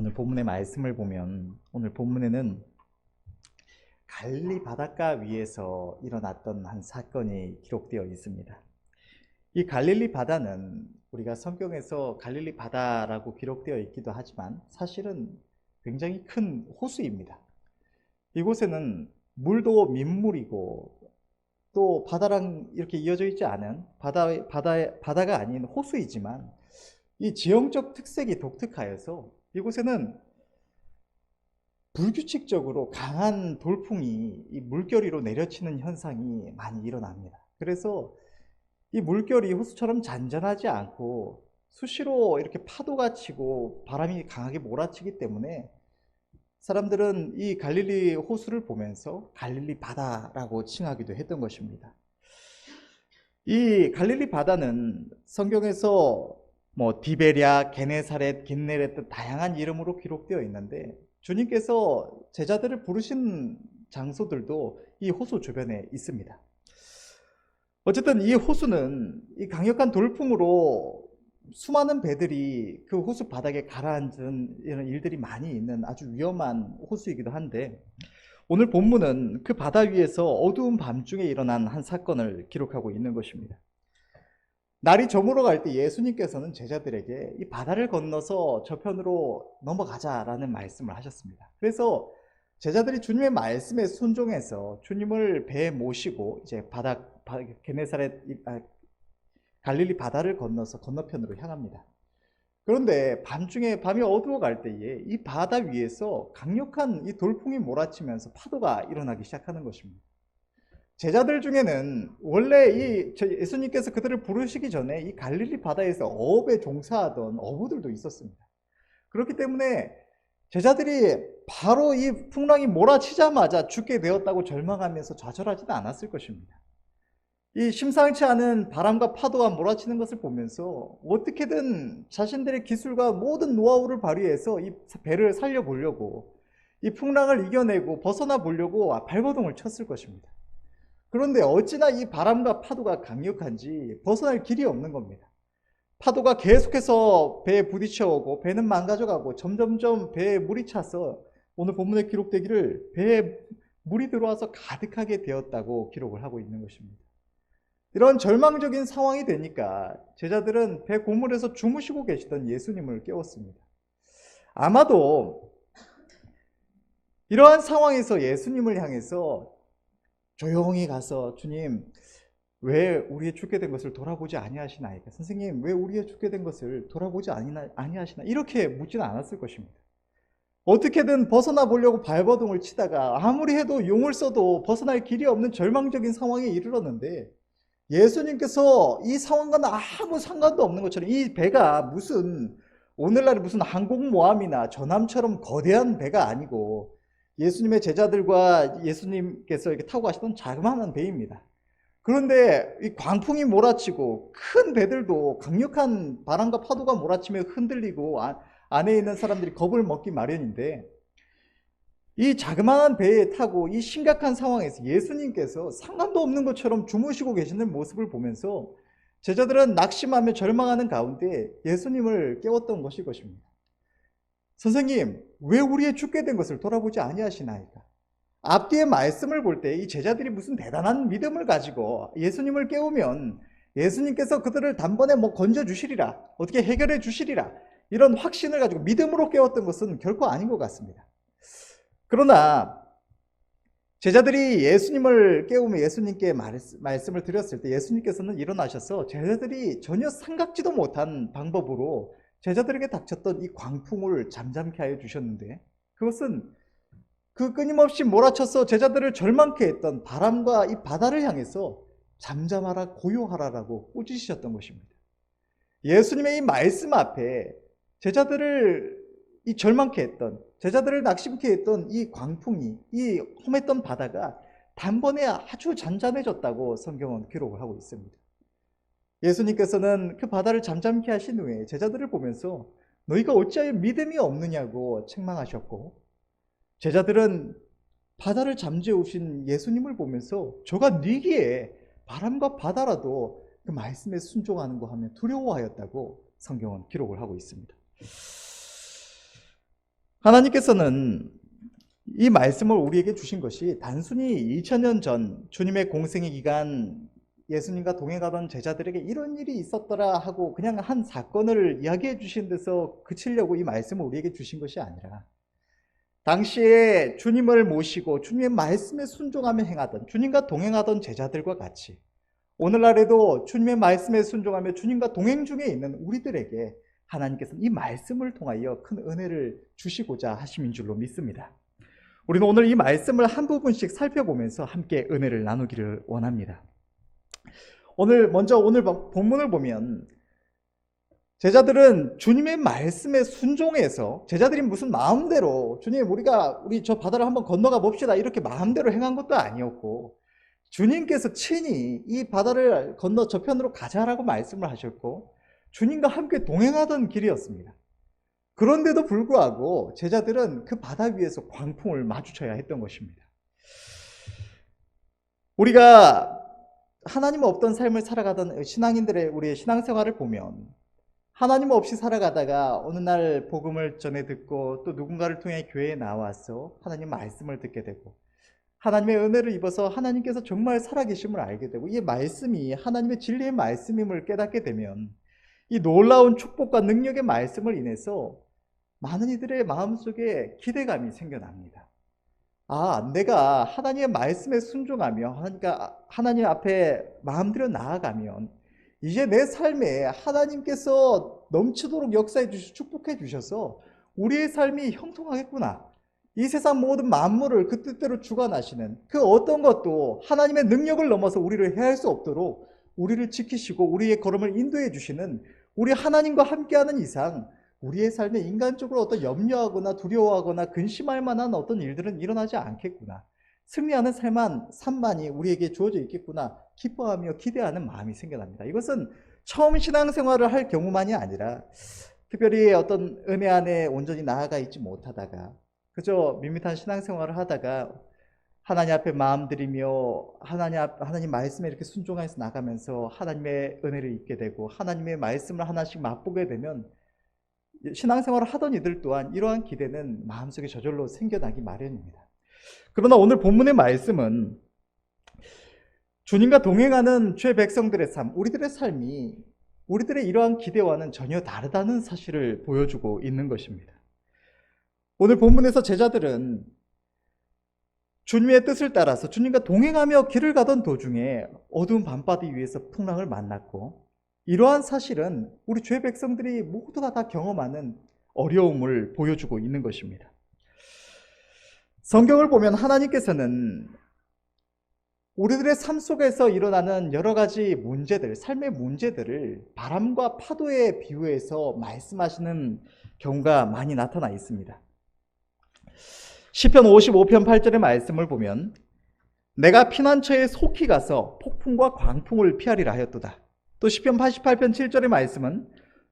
오늘 본문의 말씀을 보면 오늘 본문에는 갈릴리 바닷가 위에서 일어났던 한 사건이 기록되어 있습니다. 이 갈릴리 바다는 우리가 성경에서 갈릴리 바다라고 기록되어 있기도 하지만 사실은 굉장히 큰 호수입니다. 이곳에는 물도 민물이고 또 바다랑 이렇게 이어져 있지 않은 바다가 아닌 호수이지만 이 지형적 특색이 독특하여서 이곳에는 불규칙적으로 강한 돌풍이 이 물결위로 내려치는 현상이 많이 일어납니다. 그래서 이 물결이 호수처럼 잔잔하지 않고 수시로 이렇게 파도가 치고 바람이 강하게 몰아치기 때문에 사람들은 이 갈릴리 호수를 보면서 갈릴리 바다라고 칭하기도 했던 것입니다. 이 갈릴리 바다는 성경에서 디베랴, 게네사렛, 긴네렛 등 다양한 이름으로 기록되어 있는데 주님께서 제자들을 부르신 장소들도 이 호수 주변에 있습니다. 어쨌든 이 호수는 이 강력한 돌풍으로 수많은 배들이 그 호수 바닥에 가라앉은 이런 일들이 많이 있는 아주 위험한 호수이기도 한데 오늘 본문은 그 바다 위에서 어두운 밤중에 일어난 한 사건을 기록하고 있는 것입니다. 날이 저물어 갈 때 예수님께서는 제자들에게 이 바다를 건너서 저편으로 넘어가자라는 말씀을 하셨습니다. 그래서 제자들이 주님의 말씀에 순종해서 주님을 배에 모시고 이제 갈릴리 바다를 건너서 건너편으로 향합니다. 그런데 밤중에 밤이 어두워 갈 때에 이 바다 위에서 강력한 이 돌풍이 몰아치면서 파도가 일어나기 시작하는 것입니다. 제자들 중에는 원래 예수님께서 그들을 부르시기 전에 이 갈릴리 바다에서 어업에 종사하던 어부들도 있었습니다. 그렇기 때문에 제자들이 바로 이 풍랑이 몰아치자마자 죽게 되었다고 절망하면서 좌절하지는 않았을 것입니다. 이 심상치 않은 바람과 파도가 몰아치는 것을 보면서 어떻게든 자신들의 기술과 모든 노하우를 발휘해서 이 배를 살려보려고 이 풍랑을 이겨내고 벗어나 보려고 발버둥을 쳤을 것입니다. 그런데 어찌나 이 바람과 파도가 강력한지 벗어날 길이 없는 겁니다. 파도가 계속해서 배에 부딪혀 오고 배는 망가져가고 점점점 배에 물이 차서 오늘 본문에 기록되기를 배에 물이 들어와서 가득하게 되었다고 기록을 하고 있는 것입니다. 이런 절망적인 상황이 되니까 제자들은 배 고물에서 주무시고 계시던 예수님을 깨웠습니다. 아마도 이러한 상황에서 예수님을 향해서 조용히 가서 주님, 왜 우리의 죽게 된 것을 돌아보지 아니하시나이까? 선생님, 왜 우리의 죽게 된 것을 돌아보지 아니하시나? 이렇게 묻지는 않았을 것입니다. 어떻게든 벗어나 보려고 발버둥을 치다가 아무리 해도 용을 써도 벗어날 길이 없는 절망적인 상황에 이르렀는데 예수님께서 이 상황과 아무 상관도 없는 것처럼 이 배가 오늘날 무슨 항공모함이나 전함처럼 거대한 배가 아니고 예수님의 제자들과 예수님께서 이렇게 타고 가시던 자그마한 배입니다. 그런데 이 광풍이 몰아치고 큰 배들도 강력한 바람과 파도가 몰아치며 흔들리고 안에 있는 사람들이 겁을 먹기 마련인데 이 자그마한 배에 타고 이 심각한 상황에서 예수님께서 상관도 없는 것처럼 주무시고 계시는 모습을 보면서 제자들은 낙심하며 절망하는 가운데 예수님을 깨웠던 것입니다. 선생님, 왜 우리의 죽게 된 것을 돌아보지 아니하시나이까? 앞뒤의 말씀을 볼 때 이 제자들이 무슨 대단한 믿음을 가지고 예수님을 깨우면 예수님께서 그들을 단번에 건져주시리라, 어떻게 해결해 주시리라, 이런 확신을 가지고 믿음으로 깨웠던 것은 결코 아닌 것 같습니다. 그러나 제자들이 예수님을 깨우며 예수님께 말씀을 드렸을 때 예수님께서는 일어나셔서 제자들이 전혀 생각지도 못한 방법으로 제자들에게 닥쳤던 이 광풍을 잠잠케 하여 주셨는데 그것은 그 끊임없이 몰아쳐서 제자들을 절망케 했던 바람과 이 바다를 향해서 잠잠하라, 고요하라라고 꾸짖으셨던 것입니다. 예수님의 이 말씀 앞에 제자들을 이 절망케 했던, 제자들을 낙심케 했던 이 광풍이, 이 험했던 바다가 단번에 아주 잔잔해졌다고 성경은 기록을 하고 있습니다. 예수님께서는 그 바다를 잠잠케 하신 후에 제자들을 보면서 너희가 어찌하여 믿음이 없느냐고 책망하셨고, 제자들은 바다를 잠재우신 예수님을 보면서 저가 니기에 바람과 바다라도 그 말씀에 순종하는 거 하면 두려워하였다고 성경은 기록을 하고 있습니다. 하나님께서는 이 말씀을 우리에게 주신 것이 단순히 2000년 전 주님의 공생의 기간 예수님과 동행하던 제자들에게 이런 일이 있었더라 하고 그냥 한 사건을 이야기해 주신 데서 그치려고 이 말씀을 우리에게 주신 것이 아니라 당시에 주님을 모시고 주님의 말씀에 순종하며 행하던 주님과 동행하던 제자들과 같이 오늘날에도 주님의 말씀에 순종하며 주님과 동행 중에 있는 우리들에게 하나님께서는 이 말씀을 통하여 큰 은혜를 주시고자 하심인 줄로 믿습니다. 우리는 오늘 이 말씀을 한 부분씩 살펴보면서 함께 은혜를 나누기를 원합니다. 먼저 오늘 본문을 보면 제자들은 주님의 말씀에 순종해서 제자들이 무슨 마음대로 주님 우리 저 바다를 한번 건너가 봅시다 이렇게 마음대로 행한 것도 아니었고 주님께서 친히 이 바다를 건너 저편으로 가자라고 말씀을 하셨고 주님과 함께 동행하던 길이었습니다. 그런데도 불구하고 제자들은 그 바다 위에서 광풍을 마주쳐야 했던 것입니다. 우리가 하나님 없던 삶을 살아가던 신앙인들의 우리의 신앙생활을 보면 하나님 없이 살아가다가 어느 날 복음을 전해 듣고 또 누군가를 통해 교회에 나와서 하나님 말씀을 듣게 되고 하나님의 은혜를 입어서 하나님께서 정말 살아계심을 알게 되고 이 말씀이 하나님의 진리의 말씀임을 깨닫게 되면 이 놀라운 축복과 능력의 말씀을 인해서 많은 이들의 마음속에 기대감이 생겨납니다. 내가 하나님의 말씀에 순종하며 하나님 앞에 마음대로 나아가면 이제 내 삶에 하나님께서 넘치도록 역사해 주시고 축복해 주셔서 우리의 삶이 형통하겠구나. 이 세상 모든 만물을 그 뜻대로 주관하시는 그 어떤 것도 하나님의 능력을 넘어서 우리를 해할 수 없도록 우리를 지키시고 우리의 걸음을 인도해 주시는 우리 하나님과 함께하는 이상 우리의 삶에 인간적으로 어떤 염려하거나 두려워하거나 근심할 만한 어떤 일들은 일어나지 않겠구나. 승리하는 삶만이 우리에게 주어져 있겠구나. 기뻐하며 기대하는 마음이 생겨납니다. 이것은 처음 신앙생활을 할 경우만이 아니라 특별히 어떤 은혜 안에 온전히 나아가 있지 못하다가 그저 밋밋한 신앙생활을 하다가 하나님 앞에 마음 드리며 하나님 말씀에 이렇게 순종해서 나가면서 하나님의 은혜를 입게 되고 하나님의 말씀을 하나씩 맛보게 되면 신앙생활을 하던 이들 또한 이러한 기대는 마음속에 저절로 생겨나기 마련입니다. 그러나 오늘 본문의 말씀은 주님과 동행하는 주의 백성들의 삶, 우리들의 삶이 우리들의 이러한 기대와는 전혀 다르다는 사실을 보여주고 있는 것입니다. 오늘 본문에서 제자들은 주님의 뜻을 따라서 주님과 동행하며 길을 가던 도중에 어두운 밤바다 위에서 풍랑을 만났고 이러한 사실은 우리 주의 백성들이 모두가 다 경험하는 어려움을 보여주고 있는 것입니다. 성경을 보면 하나님께서는 우리들의 삶 속에서 일어나는 여러 가지 문제들, 삶의 문제들을 바람과 파도에 비유해서 말씀하시는 경우가 많이 나타나 있습니다. 시편 55편 8절의 말씀을 보면 내가 피난처에 속히 가서 폭풍과 광풍을 피하리라 하였도다. 또 시편 88편 7절의 말씀은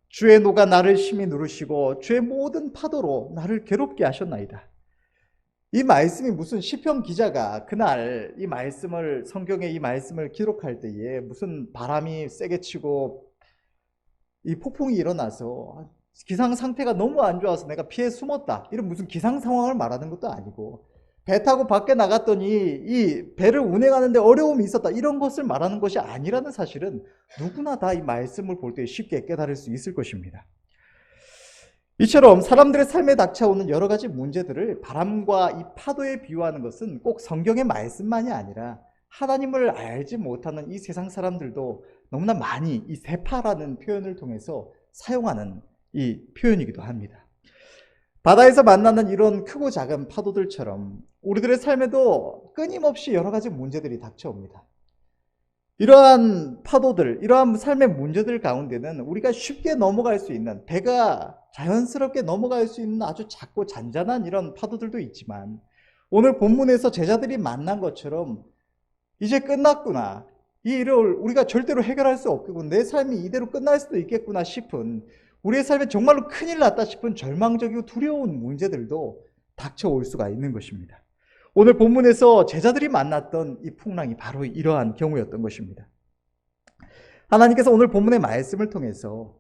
주의 노가 나를 심히 누르시고 주의 모든 파도로 나를 괴롭게 하셨나이다. 이 말씀이 무슨 시편 기자가 그날 성경의 이 말씀을 기록할 때에 무슨 바람이 세게 치고 이 폭풍이 일어나서 기상 상태가 너무 안 좋아서 내가 피해 숨었다 이런 무슨 기상 상황을 말하는 것도 아니고 배 타고 밖에 나갔더니 이 배를 운행하는데 어려움이 있었다 이런 것을 말하는 것이 아니라는 사실은 누구나 다 이 말씀을 볼 때 쉽게 깨달을 수 있을 것입니다. 이처럼 사람들의 삶에 닥쳐오는 여러 가지 문제들을 바람과 이 파도에 비유하는 것은 꼭 성경의 말씀만이 아니라 하나님을 알지 못하는 이 세상 사람들도 너무나 많이 이 세파라는 표현을 통해서 사용하는 이 표현이기도 합니다. 바다에서 만나는 이런 크고 작은 파도들처럼 우리들의 삶에도 끊임없이 여러 가지 문제들이 닥쳐옵니다. 이러한 파도들, 이러한 삶의 문제들 가운데는 우리가 쉽게 넘어갈 수 있는, 배가 자연스럽게 넘어갈 수 있는 아주 작고 잔잔한 이런 파도들도 있지만 오늘 본문에서 제자들이 만난 것처럼 이제 끝났구나, 이 일을 우리가 절대로 해결할 수 없겠구나, 내 삶이 이대로 끝날 수도 있겠구나 싶은, 우리의 삶에 정말로 큰일 났다 싶은 절망적이고 두려운 문제들도 닥쳐올 수가 있는 것입니다. 오늘 본문에서 제자들이 만났던 이 풍랑이 바로 이러한 경우였던 것입니다. 하나님께서 오늘 본문의 말씀을 통해서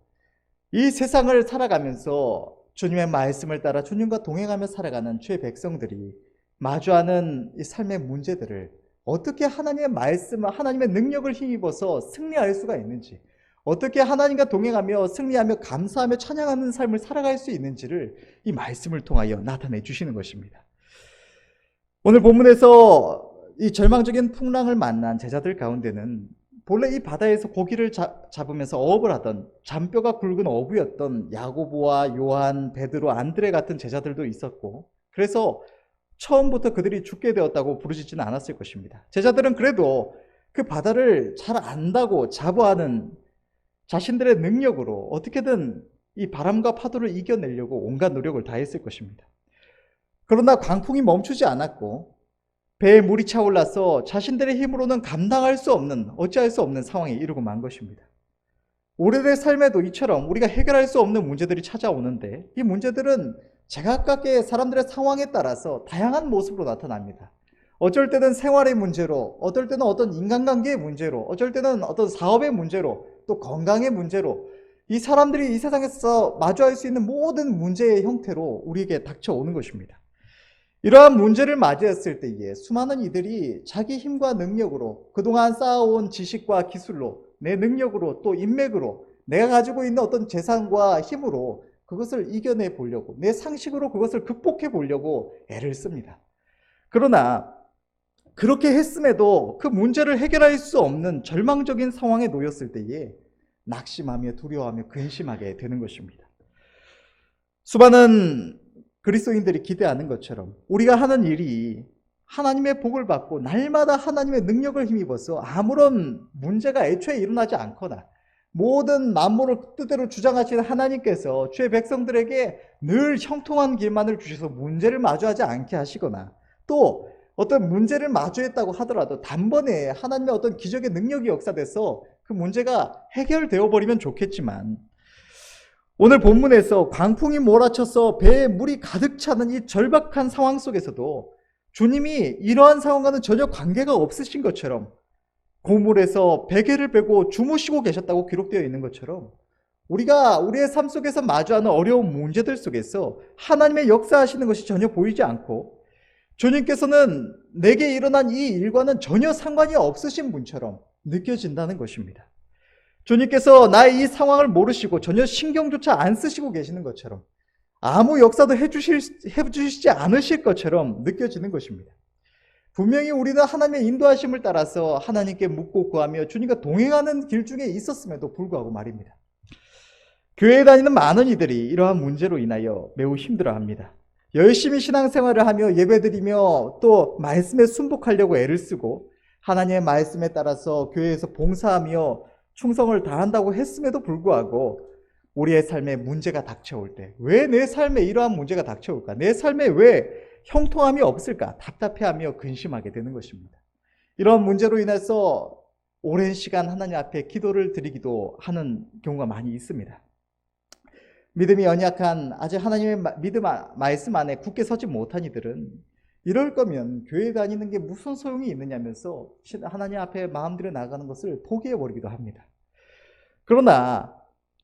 이 세상을 살아가면서 주님의 말씀을 따라 주님과 동행하며 살아가는 주의 백성들이 마주하는 이 삶의 문제들을 어떻게 하나님의 말씀, 하나님의 능력을 힘입어서 승리할 수가 있는지, 어떻게 하나님과 동행하며 승리하며 감사하며 찬양하는 삶을 살아갈 수 있는지를 이 말씀을 통하여 나타내 주시는 것입니다. 오늘 본문에서 이 절망적인 풍랑을 만난 제자들 가운데는 본래 이 바다에서 고기를 잡으면서 어업을 하던 잔뼈가 굵은 어부였던 야고보와 요한, 베드로, 안드레 같은 제자들도 있었고, 그래서 처음부터 그들이 죽게 되었다고 부르짖지는 않았을 것입니다. 제자들은 그래도 그 바다를 잘 안다고 자부하는 자신들의 능력으로 어떻게든 이 바람과 파도를 이겨내려고 온갖 노력을 다했을 것입니다. 그러나 광풍이 멈추지 않았고 배에 물이 차올라서 자신들의 힘으로는 감당할 수 없는, 어찌할 수 없는 상황에 이르고 만 것입니다. 우리들의 삶에도 이처럼 우리가 해결할 수 없는 문제들이 찾아오는데, 이 문제들은 제각각의 사람들의 상황에 따라서 다양한 모습으로 나타납니다. 어쩔 때는 생활의 문제로, 어떨 때는 어떤 인간관계의 문제로, 어쩔 때는 어떤 사업의 문제로, 또 건강의 문제로, 이 사람들이 이 세상에서 마주할 수 있는 모든 문제의 형태로 우리에게 닥쳐오는 것입니다. 이러한 문제를 맞이했을 때에 수많은 이들이 자기 힘과 능력으로, 그동안 쌓아온 지식과 기술로, 내 능력으로, 또 인맥으로, 내가 가지고 있는 어떤 재산과 힘으로 그것을 이겨내 보려고, 내 상식으로 그것을 극복해 보려고 애를 씁니다. 그러나 그렇게 했음에도 그 문제를 해결할 수 없는 절망적인 상황에 놓였을 때에 낙심하며 두려워하며 근심하게 되는 것입니다. 수많은 그리스도인들이 기대하는 것처럼 우리가 하는 일이 하나님의 복을 받고 날마다 하나님의 능력을 힘입어서 아무런 문제가 애초에 일어나지 않거나, 모든 만물을 뜻대로 주장하시는 하나님께서 주의 백성들에게 늘 형통한 길만을 주셔서 문제를 마주하지 않게 하시거나, 또 어떤 문제를 마주했다고 하더라도 단번에 하나님의 어떤 기적의 능력이 역사돼서 그 문제가 해결되어 버리면 좋겠지만, 오늘 본문에서 광풍이 몰아쳐서 배에 물이 가득 차는 이 절박한 상황 속에서도 주님이 이러한 상황과는 전혀 관계가 없으신 것처럼 고물에서 베개를 베고 주무시고 계셨다고 기록되어 있는 것처럼, 우리가 우리의 삶 속에서 마주하는 어려운 문제들 속에서 하나님의 역사하시는 것이 전혀 보이지 않고, 주님께서는 내게 일어난 이 일과는 전혀 상관이 없으신 분처럼 느껴진다는 것입니다. 주님께서 나의 이 상황을 모르시고 전혀 신경조차 안 쓰시고 계시는 것처럼, 아무 역사도 해주시지 않으실 것처럼 느껴지는 것입니다. 분명히 우리는 하나님의 인도하심을 따라서 하나님께 묻고 구하며 주님과 동행하는 길 중에 있었음에도 불구하고 말입니다. 교회에 다니는 많은 이들이 이러한 문제로 인하여 매우 힘들어합니다. 열심히 신앙생활을 하며 예배드리며 또 말씀에 순복하려고 애를 쓰고 하나님의 말씀에 따라서 교회에서 봉사하며 충성을 다한다고 했음에도 불구하고 우리의 삶에 문제가 닥쳐올 때, 왜 내 삶에 이러한 문제가 닥쳐올까? 내 삶에 왜 형통함이 없을까? 답답해하며 근심하게 되는 것입니다. 이런 문제로 인해서 오랜 시간 하나님 앞에 기도를 드리기도 하는 경우가 많이 있습니다. 믿음이 연약한, 아직 하나님의 믿음 말씀 안에 굳게 서지 못한 이들은 이럴 거면 교회 다니는 게 무슨 소용이 있느냐면서 하나님 앞에 마음들여 나가는 것을 포기해버리기도 합니다. 그러나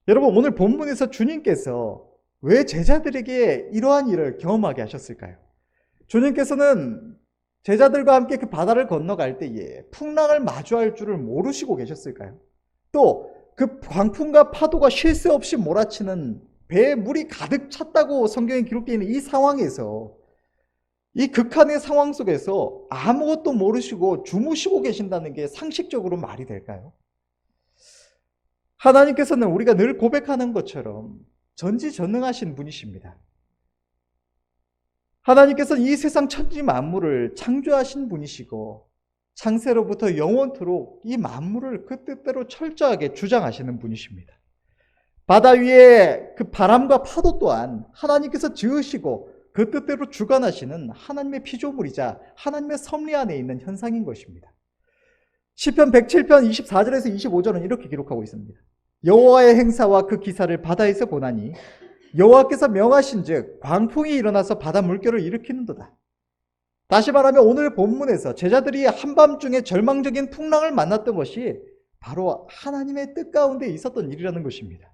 여러분, 오늘 본문에서 주님께서 왜 제자들에게 이러한 일을 경험하게 하셨을까요? 주님께서는 제자들과 함께 그 바다를 건너갈 때에 풍랑을 마주할 줄을 모르시고 계셨을까요? 또 그 광풍과 파도가 쉴 새 없이 몰아치는 배에 물이 가득 찼다고 성경에 기록되어 있는 이 상황에서, 이 극한의 상황 속에서 아무것도 모르시고 주무시고 계신다는 게 상식적으로 말이 될까요? 하나님께서는 우리가 늘 고백하는 것처럼 전지전능하신 분이십니다. 하나님께서는 이 세상 천지 만물을 창조하신 분이시고 창세로부터 영원토록 이 만물을 그 뜻대로 철저하게 주장하시는 분이십니다. 바다 위에 그 바람과 파도 또한 하나님께서 지으시고 그 뜻대로 주관하시는 하나님의 피조물이자 하나님의 섭리 안에 있는 현상인 것입니다. 시편 107편 24절에서 25절은 이렇게 기록하고 있습니다. 여호와의 행사와 그 기사를 바다에서 보나니 여호와께서 명하신즉 광풍이 일어나서 바다 물결을 일으키는도다. 다시 말하면 오늘 본문에서 제자들이 한밤중에 절망적인 풍랑을 만났던 것이 바로 하나님의 뜻 가운데 있었던 일이라는 것입니다.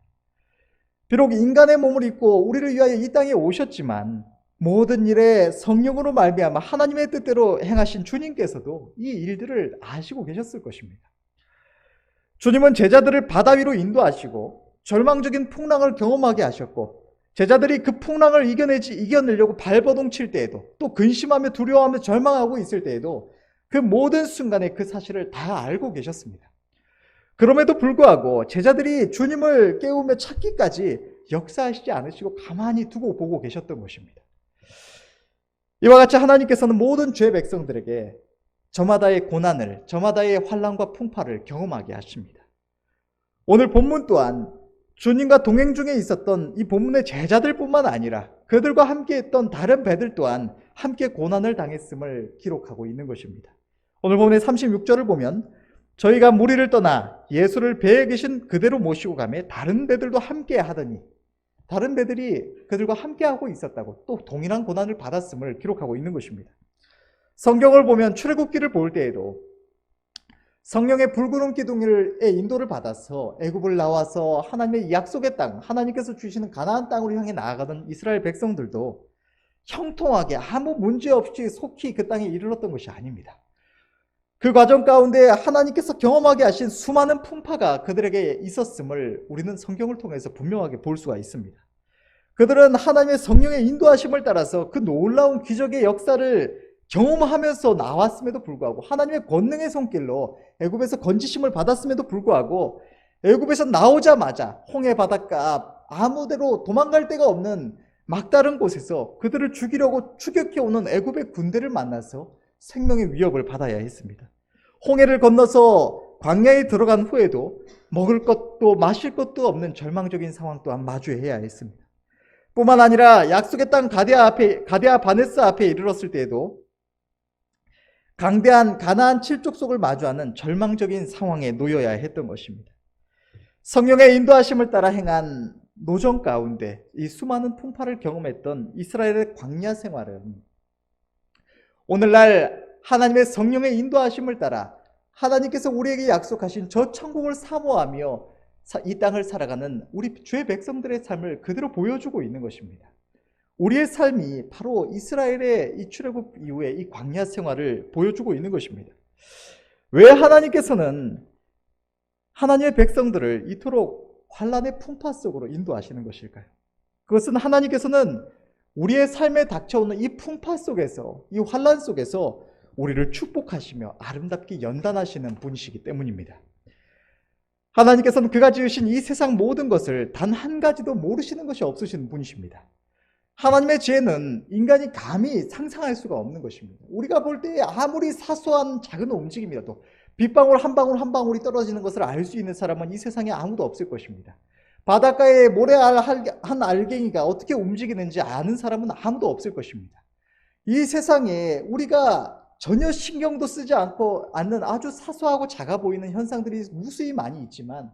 비록 인간의 몸을 입고 우리를 위하여 이 땅에 오셨지만 모든 일에 성령으로 말미암아 하나님의 뜻대로 행하신 주님께서도 이 일들을 아시고 계셨을 것입니다. 주님은 제자들을 바다 위로 인도하시고 절망적인 풍랑을 경험하게 하셨고, 제자들이 그 풍랑을 이겨내려고 발버둥 칠 때에도, 또 근심하며 두려워하며 절망하고 있을 때에도 그 모든 순간에 그 사실을 다 알고 계셨습니다. 그럼에도 불구하고 제자들이 주님을 깨우며 찾기까지 역사하시지 않으시고 가만히 두고 보고 계셨던 것입니다. 이와 같이 하나님께서는 모든 죄 백성들에게 저마다의 고난을, 저마다의 환난과 풍파를 경험하게 하십니다. 오늘 본문 또한 주님과 동행 중에 있었던 이 본문의 제자들뿐만 아니라 그들과 함께 했던 다른 배들 또한 함께 고난을 당했음을 기록하고 있는 것입니다. 오늘 본문의 36절을 보면 저희가 무리를 떠나 예수를 배에 계신 그대로 모시고 가매 다른 배들도 함께 하더니, 다른 배들이 그들과 함께 하고 있었다고, 또 동일한 고난을 받았음을 기록하고 있는 것입니다. 성경을 보면 출애굽기를 볼 때에도 성령의 불구름 기둥의 인도를 받아서 애굽을 나와서 하나님의 약속의 땅, 하나님께서 주시는 가나안 땅으로 향해 나아가던 이스라엘 백성들도 형통하게 아무 문제 없이 속히 그 땅에 이르렀던 것이 아닙니다. 그 과정 가운데 하나님께서 경험하게 하신 수많은 풍파가 그들에게 있었음을 우리는 성경을 통해서 분명하게 볼 수가 있습니다. 그들은 하나님의 성령의 인도하심을 따라서 그 놀라운 기적의 역사를 경험하면서 나왔음에도 불구하고, 하나님의 권능의 손길로 애굽에서 건지심을 받았음에도 불구하고, 애굽에서 나오자마자 홍해 바닷가 아무데로 도망갈 데가 없는 막다른 곳에서 그들을 죽이려고 추격해오는 애굽의 군대를 만나서 생명의 위협을 받아야 했습니다. 홍해를 건너서 광야에 들어간 후에도 먹을 것도 마실 것도 없는 절망적인 상황 또한 마주해야 했습니다. 뿐만 아니라 약속의 땅 가데아 바네스 앞에 이르렀을 때에도 강대한 가나안 칠족속을 마주하는 절망적인 상황에 놓여야 했던 것입니다. 성령의 인도하심을 따라 행한 노정 가운데 이 수많은 풍파를 경험했던 이스라엘의 광야 생활은 오늘날 하나님의 성령의 인도하심을 따라 하나님께서 우리에게 약속하신 저 천국을 사모하며 이 땅을 살아가는 우리 주의 백성들의 삶을 그대로 보여주고 있는 것입니다. 우리의 삶이 바로 이스라엘의 이 출애굽 이후에 이 광야 생활을 보여주고 있는 것입니다. 왜 하나님께서는 하나님의 백성들을 이토록 환난의 풍파 속으로 인도하시는 것일까요? 그것은 하나님께서는 우리의 삶에 닥쳐오는 이 풍파 속에서, 이 환난 속에서 우리를 축복하시며 아름답게 연단하시는 분이시기 때문입니다. 하나님께서는 그가 지으신 이 세상 모든 것을 단 한 가지도 모르시는 것이 없으신 분이십니다. 하나님의 지혜는 인간이 감히 상상할 수가 없는 것입니다. 우리가 볼 때 아무리 사소한 작은 움직임이라도 빗방울 한 방울 한 방울이 떨어지는 것을 알 수 있는 사람은 이 세상에 아무도 없을 것입니다. 바닷가에 모래알 한 알갱이가 어떻게 움직이는지 아는 사람은 아무도 없을 것입니다. 이 세상에 우리가 전혀 신경도 쓰지 않는 아주 사소하고 작아 보이는 현상들이 무수히 많이 있지만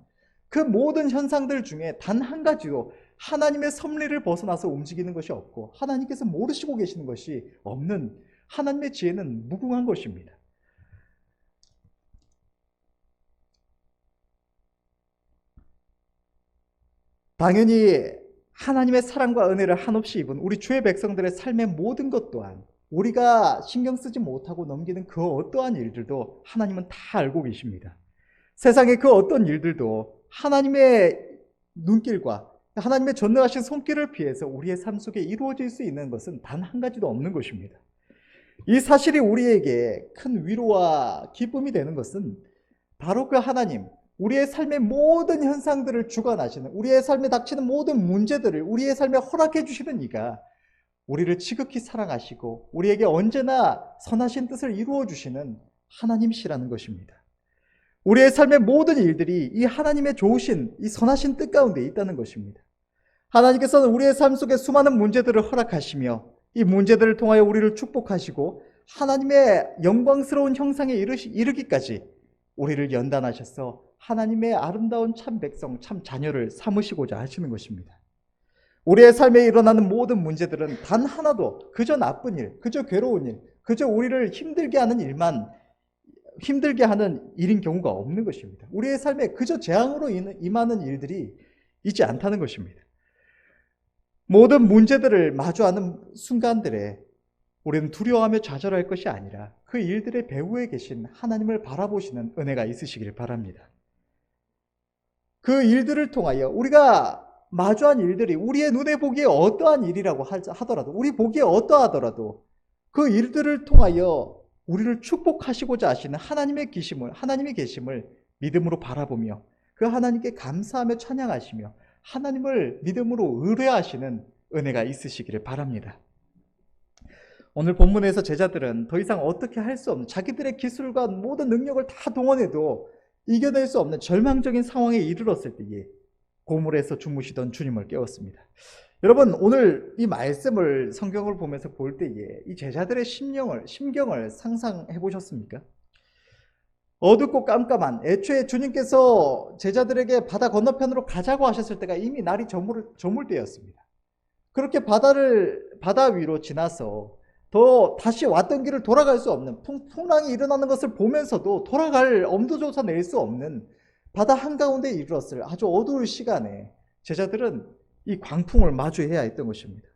그 모든 현상들 중에 단 한 가지도 하나님의 섭리를 벗어나서 움직이는 것이 없고 하나님께서 모르시고 계시는 것이 없는 하나님의 지혜는 무궁한 것입니다. 당연히 하나님의 사랑과 은혜를 한없이 입은 우리 주의 백성들의 삶의 모든 것 또한 우리가 신경 쓰지 못하고 넘기는 그 어떠한 일들도 하나님은 다 알고 계십니다. 세상의 그 어떤 일들도 하나님의 눈길과 하나님의 전능하신 손길을 피해서 우리의 삶 속에 이루어질 수 있는 것은 단 한 가지도 없는 것입니다. 이 사실이 우리에게 큰 위로와 기쁨이 되는 것은 바로 그 하나님, 우리의 삶의 모든 현상들을 주관하시는, 우리의 삶에 닥치는 모든 문제들을 우리의 삶에 허락해 주시는 이가 우리를 지극히 사랑하시고 우리에게 언제나 선하신 뜻을 이루어 주시는 하나님이시라는 것입니다. 우리의 삶의 모든 일들이 이 하나님의 좋으신 이 선하신 뜻 가운데 있다는 것입니다. 하나님께서는 우리의 삶 속에 수많은 문제들을 허락하시며 이 문제들을 통하여 우리를 축복하시고 하나님의 영광스러운 형상에 이르기까지 우리를 연단하셔서 하나님의 아름다운 참 백성, 참 자녀를 삼으시고자 하시는 것입니다. 우리의 삶에 일어나는 모든 문제들은 단 하나도 그저 나쁜 일, 그저 괴로운 일, 그저 우리를 힘들게 하는 일인 경우가 없는 것입니다. 우리의 삶에 그저 재앙으로 임하는 일들이 있지 않다는 것입니다. 모든 문제들을 마주하는 순간들에 우리는 두려워하며 좌절할 것이 아니라 그 일들의 배후에 계신 하나님을 바라보시는 은혜가 있으시길 바랍니다. 그 일들을 통하여 우리가 마주한 일들이 우리의 눈에 보기에 어떠한 일이라고 하더라도, 우리 보기에 어떠하더라도 그 일들을 통하여 우리를 축복하시고자 하시는 하나님의 계심을 믿음으로 바라보며 그 하나님께 감사하며 찬양하시며 하나님을 믿음으로 의뢰하시는 은혜가 있으시기를 바랍니다. 오늘 본문에서 제자들은 더 이상 어떻게 할 수 없는, 자기들의 기술과 모든 능력을 다 동원해도 이겨낼 수 없는 절망적인 상황에 이르렀을 때에 고물에서 주무시던 주님을 깨웠습니다. 여러분, 오늘 이 말씀을 성경을 보면서 볼 때에 이 제자들의 심경을 상상해 보셨습니까? 어둡고 깜깜한, 애초에 주님께서 제자들에게 바다 건너편으로 가자고 하셨을 때가 이미 날이 저물 때였습니다. 그렇게 바다 위로 지나서 다시 왔던 길을 돌아갈 수 없는, 풍랑이 일어나는 것을 보면서도 돌아갈 엄두조차 낼 수 없는 바다 한가운데 이르렀을 아주 어두울 시간에 제자들은 이 광풍을 마주해야 했던 것입니다.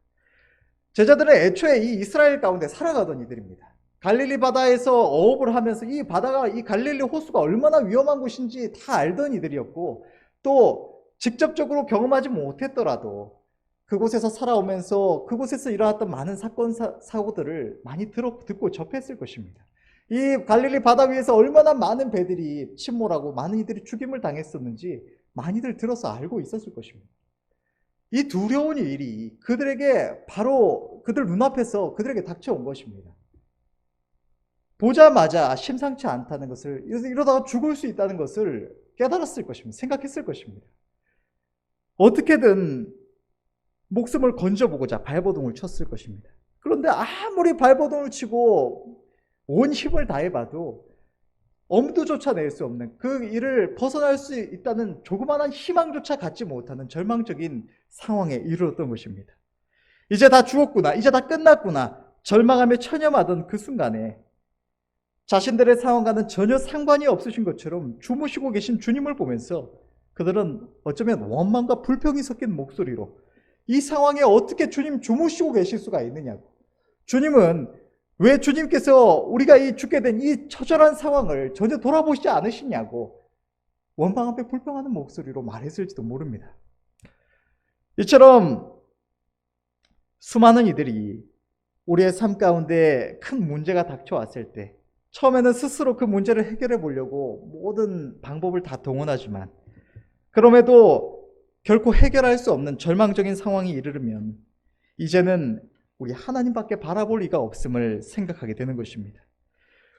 제자들은 애초에 이 이스라엘 가운데 살아가던 이들입니다. 갈릴리 바다에서 어업을 하면서 이 바다가, 이 갈릴리 호수가 얼마나 위험한 곳인지 다 알던 이들이었고, 또 직접적으로 경험하지 못했더라도 그곳에서 살아오면서 그곳에서 일어났던 많은 사건 사고들을 많이 듣고 접했을 것입니다. 이 갈릴리 바다 위에서 얼마나 많은 배들이 침몰하고 많은 이들이 죽임을 당했었는지 많이들 들어서 알고 있었을 것입니다. 이 두려운 일이 그들에게 바로 그들 눈앞에서 그들에게 닥쳐온 것입니다. 보자마자 심상치 않다는 것을, 이러다가 죽을 수 있다는 것을 깨달았을 것입니다. 생각했을 것입니다. 어떻게든 목숨을 건져보고자 발버둥을 쳤을 것입니다. 그런데 아무리 발버둥을 치고 온 힘을 다해봐도 엄두조차 낼 수 없는, 그 일을 벗어날 수 있다는 조그마한 희망조차 갖지 못하는 절망적인 상황에 이르렀던 것입니다. 이제 다 죽었구나, 이제 다 끝났구나 절망하며 체념하던 그 순간에 자신들의 상황과는 전혀 상관이 없으신 것처럼 주무시고 계신 주님을 보면서 그들은 어쩌면 원망과 불평이 섞인 목소리로 이 상황에 어떻게 주님 주무시고 계실 수가 있느냐고, 주님은 왜 주님께서 우리가 죽게 된 이 처절한 상황을 전혀 돌아보시지 않으시냐고 원망하며 불평하는 목소리로 말했을지도 모릅니다. 이처럼 수많은 이들이 우리의 삶 가운데 큰 문제가 닥쳐왔을 때 처음에는 스스로 그 문제를 해결해 보려고 모든 방법을 다 동원하지만 그럼에도 결코 해결할 수 없는 절망적인 상황이 이르르면 이제는 우리 하나님밖에 바라볼 리가 없음을 생각하게 되는 것입니다.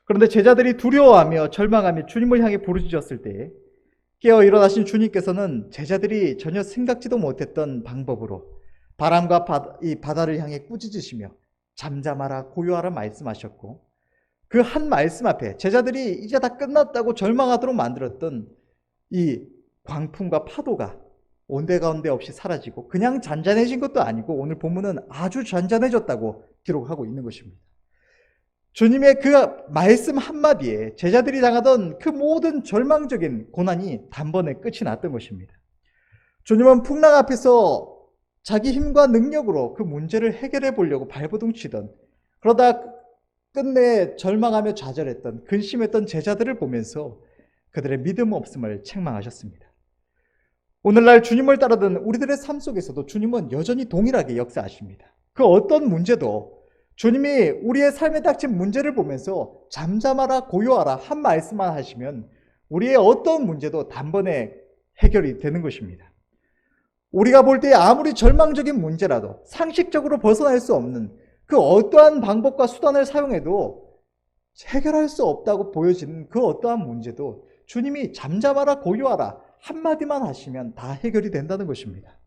그런데 제자들이 두려워하며 절망하며 주님을 향해 부르짖었을 때 깨어 일어나신 주님께서는 제자들이 전혀 생각지도 못했던 방법으로 바람과 이 바다를 향해 꾸짖으시며 잠잠하라 고요하라 말씀하셨고, 그 한 말씀 앞에 제자들이 이제 다 끝났다고 절망하도록 만들었던 이 광풍과 파도가 온데간데 없이 사라지고 그냥 잔잔해진 것도 아니고 오늘 본문은 아주 잔잔해졌다고 기록하고 있는 것입니다. 주님의 그 말씀 한마디에 제자들이 당하던 그 모든 절망적인 고난이 단번에 끝이 났던 것입니다. 주님은 풍랑 앞에서 자기 힘과 능력으로 그 문제를 해결해 보려고 발버둥 치던, 그러다 끝내 절망하며 좌절했던, 근심했던 제자들을 보면서 그들의 믿음 없음을 책망하셨습니다. 오늘날 주님을 따르던 우리들의 삶 속에서도 주님은 여전히 동일하게 역사하십니다. 그 어떤 문제도 주님이 우리의 삶에 닥친 문제를 보면서 잠잠하라 고요하라 한 말씀만 하시면 우리의 어떤 문제도 단번에 해결이 되는 것입니다. 우리가 볼 때 아무리 절망적인 문제라도 상식적으로 벗어날 수 없는 그 어떠한 방법과 수단을 사용해도 해결할 수 없다고 보여지는 그 어떠한 문제도 주님이 잠잠하라 고요하라 한마디만 하시면 다 해결이 된다는 것입니다.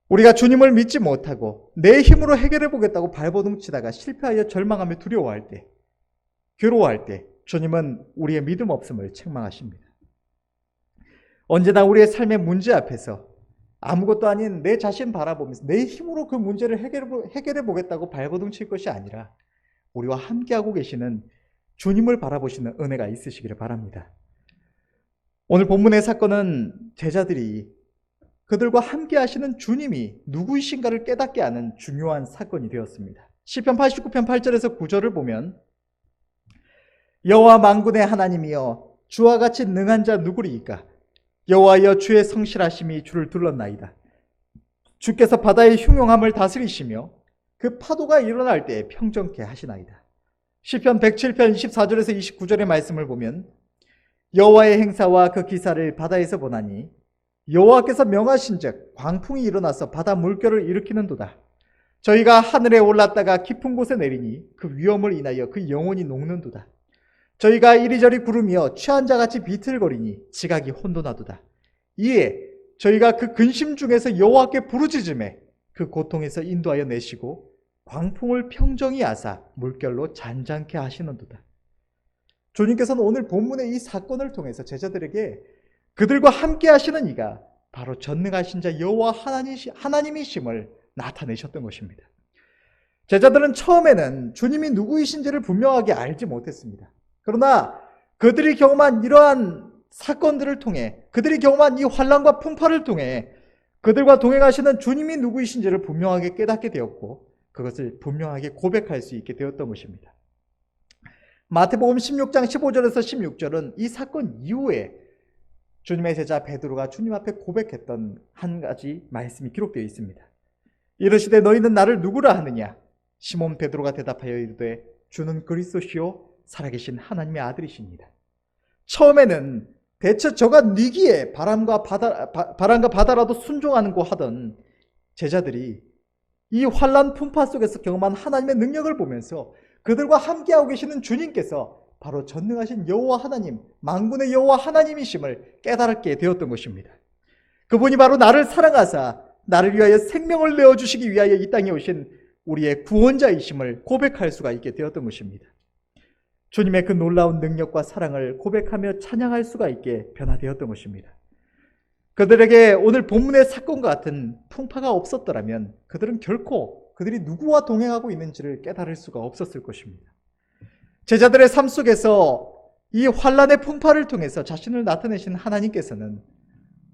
우리가 주님을 믿지 못하고 내 힘으로 해결해 보겠다고 발버둥 치다가 실패하여 절망하며 두려워할 때, 괴로워할 때 주님은 우리의 믿음 없음을 책망하십니다. 언제나 우리의 삶의 문제 앞에서 아무것도 아닌 내 자신 바라보면서 내 힘으로 그 문제를 해결해 보겠다고 발버둥 칠 것이 아니라 우리와 함께하고 계시는 주님을 바라보시는 은혜가 있으시기를 바랍니다. 오늘 본문의 사건은 제자들이 그들과 함께 하시는 주님이 누구이신가를 깨닫게 하는 중요한 사건이 되었습니다. 시편 89편 8절에서 9절을 보면 여호와 만군의 하나님이여 주와 같이 능한 자 누구리이까? 여호와여 주의 성실하심이 주를 둘렀나이다. 주께서 바다의 흉용함을 다스리시며 그 파도가 일어날 때 평정케 하시나이다. 시편 107편 24절에서 29절의 말씀을 보면 여호와의 행사와 그 기사를 바다에서 보나니 여호와께서 명하신즉 광풍이 일어나서 바다 물결을 일으키는도다. 저희가 하늘에 올랐다가 깊은 곳에 내리니 그 위험을 인하여 그 영혼이 녹는도다. 저희가 이리저리 구르며 취한 자같이 비틀거리니 지각이 혼돈하도다. 이에 저희가 그 근심 중에서 여호와께 부르짖음에 그 고통에서 인도하여 내시고 광풍을 평정히 하사 물결로 잔잔케 하시는도다. 주님께서는 오늘 본문의 이 사건을 통해서 제자들에게 그들과 함께 하시는 이가 바로 전능하신 자 여호와 하나님이심을 나타내셨던 것입니다. 제자들은 처음에는 주님이 누구이신지를 분명하게 알지 못했습니다. 그러나 그들이 경험한 이러한 사건들을 통해, 그들이 경험한 이 환난과 풍파를 통해 그들과 동행하시는 주님이 누구이신지를 분명하게 깨닫게 되었고 그것을 분명하게 고백할 수 있게 되었던 것입니다. 마태복음 16장 15절에서 16절은 이 사건 이후에 주님의 제자 베드로가 주님 앞에 고백했던 한 가지 말씀이 기록되어 있습니다. 이르시되 너희는 나를 누구라 하느냐? 시몬 베드로가 대답하여 이르되 주는 그리스도시요 살아계신 하나님의 아들이십니다. 처음에는 대체 저가 니기에 바람과 바다라도 순종하는고 하던 제자들이 이 환난 풍파 속에서 경험한 하나님의 능력을 보면서 그들과 함께하고 계시는 주님께서 바로 전능하신 여호와 하나님, 만군의 여호와 하나님이심을 깨달게 되었던 것입니다. 그분이 바로 나를 사랑하사 나를 위하여 생명을 내어주시기 위하여 이 땅에 오신 우리의 구원자이심을 고백할 수가 있게 되었던 것입니다. 주님의 그 놀라운 능력과 사랑을 고백하며 찬양할 수가 있게 변화되었던 것입니다. 그들에게 오늘 본문의 사건과 같은 풍파가 없었더라면 그들은 결코 그들이 누구와 동행하고 있는지를 깨달을 수가 없었을 것입니다. 제자들의 삶 속에서 이 환난의 풍파를 통해서 자신을 나타내신 하나님께서는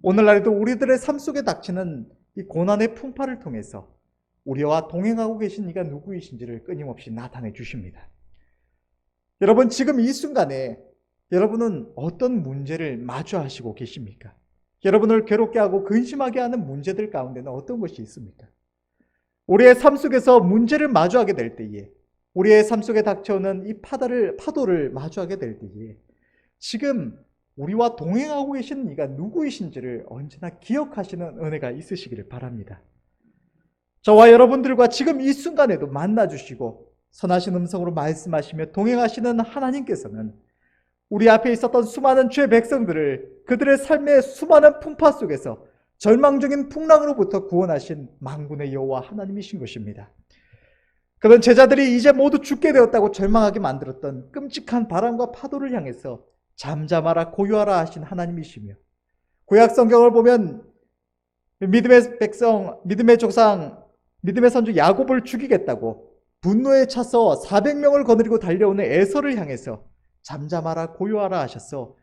오늘날에도 우리들의 삶 속에 닥치는 이 고난의 풍파를 통해서 우리와 동행하고 계신 이가 누구이신지를 끊임없이 나타내 주십니다. 여러분, 지금 이 순간에 여러분은 어떤 문제를 마주하시고 계십니까? 여러분을 괴롭게 하고 근심하게 하는 문제들 가운데는 어떤 것이 있습니까? 우리의 삶 속에서 문제를 마주하게 될 때에, 우리의 삶 속에 닥쳐오는 이 파도를 마주하게 될 때에 지금 우리와 동행하고 계시는 이가 누구이신지를 언제나 기억하시는 은혜가 있으시기를 바랍니다. 저와 여러분들과 지금 이 순간에도 만나주시고 선하신 음성으로 말씀하시며 동행하시는 하나님께서는 우리 앞에 있었던 수많은 죄 백성들을 그들의 삶의 수많은 풍파 속에서 절망적인 풍랑으로부터 구원하신 만군의 여호와 하나님이신 것입니다. 그런 제자들이 이제 모두 죽게 되었다고 절망하게 만들었던 끔찍한 바람과 파도를 향해서 잠잠하라 고요하라 하신 하나님이시며, 구약 성경을 보면 믿음의 백성, 믿음의 조상, 믿음의 선조 야곱을 죽이겠다고 분노에 차서 400명을 거느리고 달려오는 에서를 향해서 잠잠하라 고요하라 하셔서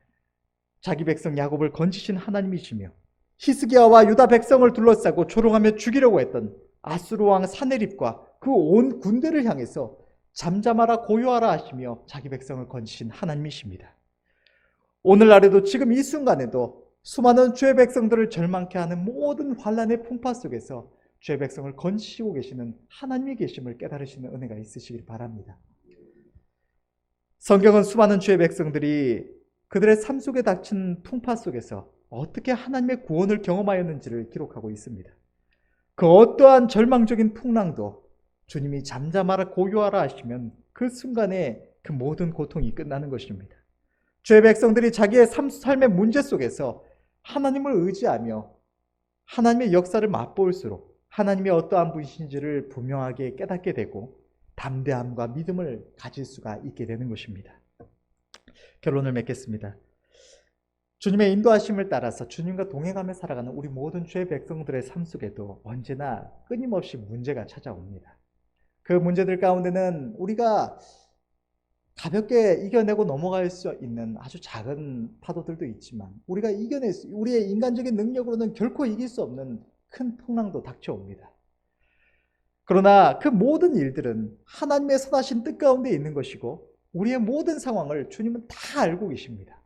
자기 백성 야곱을 건지신 하나님이시며, 히스기야와 유다 백성을 둘러싸고 조롱하며 죽이려고 했던 아수르 왕 사네립과 그 온 군대를 향해서 잠잠하라 고요하라 하시며 자기 백성을 건지신 하나님이십니다. 오늘날에도 지금 이 순간에도 수많은 죄 백성들을 절망케 하는 모든 환난의 풍파 속에서 죄 백성을 건지시고 계시는 하나님이 계심을 깨달으시는 은혜가 있으시길 바랍니다. 성경은 수많은 죄 백성들이 그들의 삶 속에 닥친 풍파 속에서 어떻게 하나님의 구원을 경험하였는지를 기록하고 있습니다. 그 어떠한 절망적인 풍랑도 주님이 잠잠하라 고요하라 하시면 그 순간에 그 모든 고통이 끝나는 것입니다. 죄 백성들이 자기의 삶의 문제 속에서 하나님을 의지하며 하나님의 역사를 맛볼수록 하나님이 어떠한 분이신지를 분명하게 깨닫게 되고 담대함과 믿음을 가질 수가 있게 되는 것입니다. 결론을 맺겠습니다. 주님의 인도하심을 따라서 주님과 동행하며 살아가는 우리 모든 죄 백성들의 삶 속에도 언제나 끊임없이 문제가 찾아옵니다. 그 문제들 가운데는 우리가 가볍게 이겨내고 넘어갈 수 있는 아주 작은 파도들도 있지만 우리의 인간적인 능력으로는 결코 이길 수 없는 큰 풍랑도 닥쳐옵니다. 그러나 그 모든 일들은 하나님의 선하신 뜻 가운데 있는 것이고 우리의 모든 상황을 주님은 다 알고 계십니다.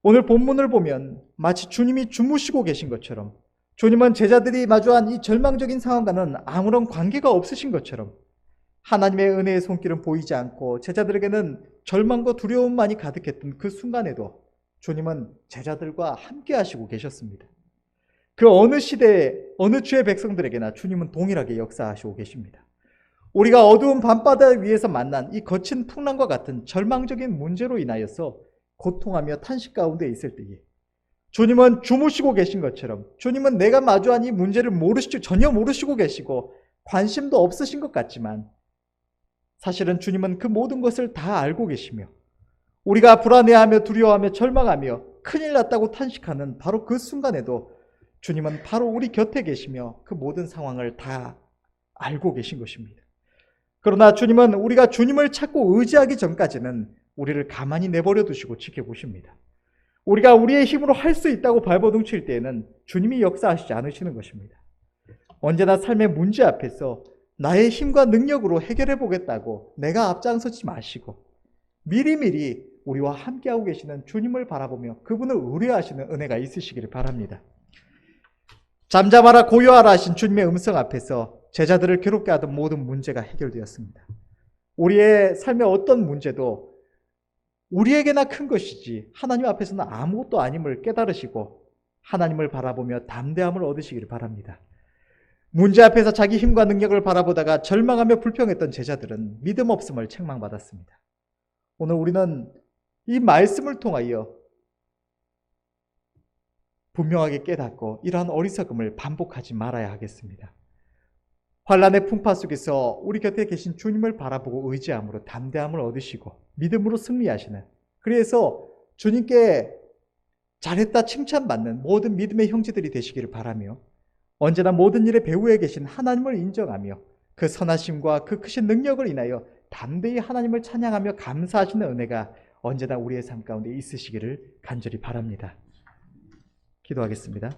오늘 본문을 보면 마치 주님이 주무시고 계신 것처럼, 주님은 제자들이 마주한 이 절망적인 상황과는 아무런 관계가 없으신 것처럼 하나님의 은혜의 손길은 보이지 않고 제자들에게는 절망과 두려움만이 가득했던 그 순간에도 주님은 제자들과 함께 하시고 계셨습니다. 그 어느 시대에 어느 주의 백성들에게나 주님은 동일하게 역사하시고 계십니다. 우리가 어두운 밤바다 위에서 만난 이 거친 풍랑과 같은 절망적인 문제로 인하여서 고통하며 탄식 가운데 있을 때에 주님은 주무시고 계신 것처럼, 주님은 내가 마주한 이 문제를 전혀 모르시고 계시고 관심도 없으신 것 같지만 사실은 주님은 그 모든 것을 다 알고 계시며, 우리가 불안해하며 두려워하며 절망하며 큰일 났다고 탄식하는 바로 그 순간에도 주님은 바로 우리 곁에 계시며 그 모든 상황을 다 알고 계신 것입니다. 그러나 주님은 우리가 주님을 찾고 의지하기 전까지는 우리를 가만히 내버려 두시고 지켜보십니다. 우리가 우리의 힘으로 할 수 있다고 발버둥칠 때에는 주님이 역사하시지 않으시는 것입니다. 언제나 삶의 문제 앞에서 나의 힘과 능력으로 해결해 보겠다고 내가 앞장서지 마시고 미리미리 우리와 함께하고 계시는 주님을 바라보며 그분을 의뢰하시는 은혜가 있으시기를 바랍니다. 잠잠하라 고요하라 하신 주님의 음성 앞에서 제자들을 괴롭게 하던 모든 문제가 해결되었습니다. 우리의 삶의 어떤 문제도 우리에게나 큰 것이지 하나님 앞에서는 아무것도 아님을 깨달으시고 하나님을 바라보며 담대함을 얻으시기를 바랍니다. 문제 앞에서 자기 힘과 능력을 바라보다가 절망하며 불평했던 제자들은 믿음 없음을 책망받았습니다. 오늘 우리는 이 말씀을 통하여 분명하게 깨닫고 이러한 어리석음을 반복하지 말아야 하겠습니다. 환란의 풍파 속에서 우리 곁에 계신 주님을 바라보고 의지함으로 담대함을 얻으시고 믿음으로 승리하시는, 그래서 주님께 잘했다 칭찬받는 모든 믿음의 형제들이 되시기를 바라며, 언제나 모든 일의 배후에 계신 하나님을 인정하며 그 선하심과 그 크신 능력을 인하여 담대히 하나님을 찬양하며 감사하시는 은혜가 언제나 우리의 삶 가운데 있으시기를 간절히 바랍니다. 기도하겠습니다.